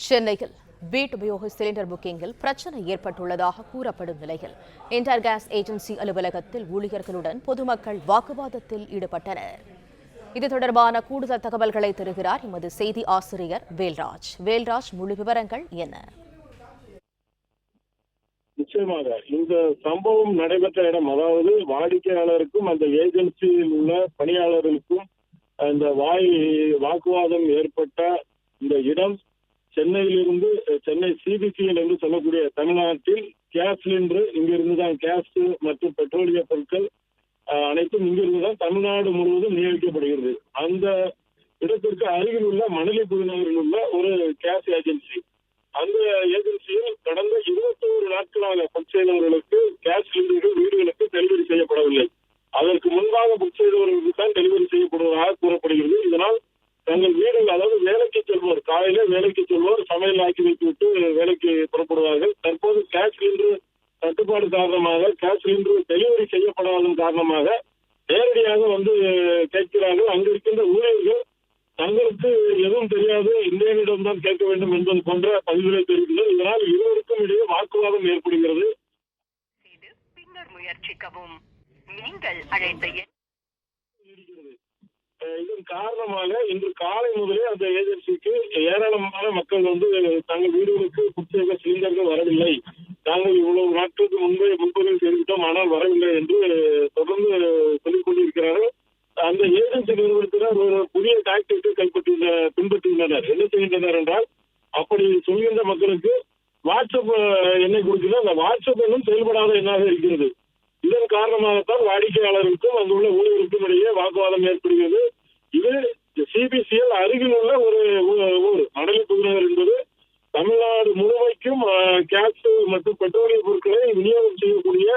சென்னையில் வீட்டுபயோக சிலிண்டர் புக்கிங்கில் பிரச்சனை ஏற்பட்டுள்ளதாக கூறப்படும் நிலையில் இன்டர் கேஸ் ஏஜென்சி அலுவலகத்தில் ஊழியர்களுடன் பொதுமக்கள் வாக்குவாதத்தில் ஈடுபட்டனர். இது தொடர்பான கூடுதல் தகவல்களை தருகிறார் எமது செய்தி ஆசிரியர் வேல்ராஜ். வேல்ராஜ், முழு விவரங்கள் என்ன? நிச்சயமாக இந்த சம்பவம் நடைபெற்ற இடம், அதாவது வாடிக்கையாளருக்கும் அந்த ஏஜென்சியில் உள்ள பணியாளர்களுக்கும் இந்த வாக்குவாதம் ஏற்பட்ட இந்த இடம் சென்னையிலிருந்து சென்னை சிபிசிஎல் என்று சொல்லக்கூடிய தமிழ்நாட்டில் கேஸ் சிலிண்டர் இங்கிருந்து தான் கேஸ் மற்றும் பெட்ரோலிய பொருட்கள் அனைத்தும் இங்கிருந்து தான் தமிழ்நாடு முழுவதும் விநியோகிக்கப்படுகிறது. அந்த இடத்திற்கு அருகில் உள்ள மணலி புதுநகரில் உள்ள ஒரு கேஸ் ஏஜென்சி, அந்த ஏஜென்சியில் கடந்த 21 நாட்களாக புக் செய்தவர்களுக்கு கேஸ் சிலிண்டர்கள் வீடுகளுக்கு டெலிவரி செய்யப்படவில்லை. அதற்கு முன்பாக புக் செய்தவர்களுக்கு தான் டெலிவரி செய்யப்படுவதாக கூறப்படுகிறது. இதனால் தங்கள் வீடுகள், அதாவது வேலைக்கு செல்வோர், காலையில வேலைக்கு செல்வோர் சமையல் ஆக்கி வைத்துவிட்டு வேலைக்கு புறப்படுவார்கள். தற்போது கேஸ் சிலிண்டர் தட்டுப்பாடு காரணமாக கேஸ் சிலிண்டர் டெலிவரி செய்யப்படாததன் காரணமாக நேரடியாக வந்து கேட்கிறார்கள். அங்கு இருக்கின்ற ஊழியர்கள் தங்களுக்கு எதுவும் தெரியாது, இந்தியனிடம் தான் கேட்க வேண்டும் என்பது போன்ற பதிவுகளை தெரிவிக்கிறது. இதனால் இருவருக்கும் இடையே வாக்குவாதம் ஏற்படுகிறது. பின்னர் முயற்சிக்கவும். நீங்கள் அழைத்த இதன் காரணமாக இன்று காலை முதலே அந்த ஏஜென்சிக்கு ஏராளமான மக்கள் வந்து தங்கள் வீடுகளுக்கு புக் செய்த சிலிண்டர்கள் வரவில்லை, நாங்கள் இவ்வளவு நாட்களுக்கு முன்பதிவு செய்துவிட்டோம் ஆனால் வரவில்லை என்று தொடர்ந்து சொல்லிக் கொண்டிருக்கிறார்கள். அந்த ஏஜென்சி நிறுவனத்தினர் ஒரு புதிய டாக்டிக்கை பின்பற்றுகின்றனர். என்ன செய்கின்றனர் என்றால், அப்படி சொல்கின்ற மக்களுக்கு வாட்ஸ்அப் எண்ணை கொடுக்கிறது. அந்த வாட்ஸ்அப் எண்ணும் செயல்படாத எண்ணாக இருக்கிறது. இதன் காரணமாகத்தான் வாடிக்கையாளருக்கும் அங்குள்ள ஊழியருக்கும் இடையே வாக்குவாதம் ஏற்படுகிறது. இது சிபிசிஎல் அருகில் உள்ள ஒரு ஊர் மணலி புதுநகர் என்பது தமிழ்நாடு முழுமைக்கும் கேஸ் மற்றும் பெட்ரோலிய பொருட்களை விநியோகம் செய்யக்கூடிய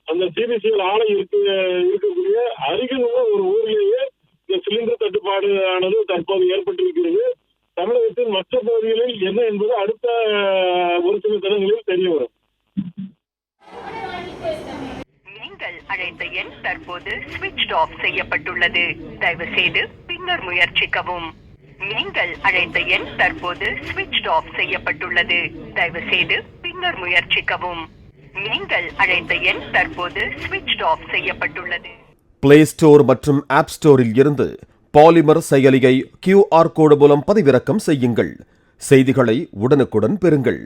அந்த சிபிசிஎல் ஆலை இருக்கக்கூடிய அருகில் உள்ள ஒரு ஊரிலேயே இந்த சிலிண்டர் தட்டுப்பாடு ஆனது தற்போது ஏற்பட்டிருக்கிறது. தமிழகத்தின் மற்ற பகுதிகளில் என்ன என்பது அடுத்த ஒரு சில தினங்களில் தெரிய வரும். நீங்கள் அழைத்த எண் தற்போது ஸ்விட்ச் ஆஃப் செய்யப்பட்டுள்ளது. தயவு செய்து பின்னர் முயற்சிக்கவும். நீங்கள் அழைத்த எண் தற்போது ஸ்விட்ச் ஆஃப் செய்யப்பட்டுள்ளது. தயவு செய்து பின்னர் முயற்சிக்கவும். நீங்கள் அழைத்த எண் தற்போது ஸ்விட்ச் ஆஃப் செய்யப்பட்டுள்ளது. பிளே ஸ்டோர் மற்றும் ஆப் ஸ்டோரில் இருந்து பாலிமர் செயலியை QR கோடு மூலம் பதிவிறக்கம் செய்யுங்கள். செய்திகளை உடனுக்குடன் பெறுங்கள்.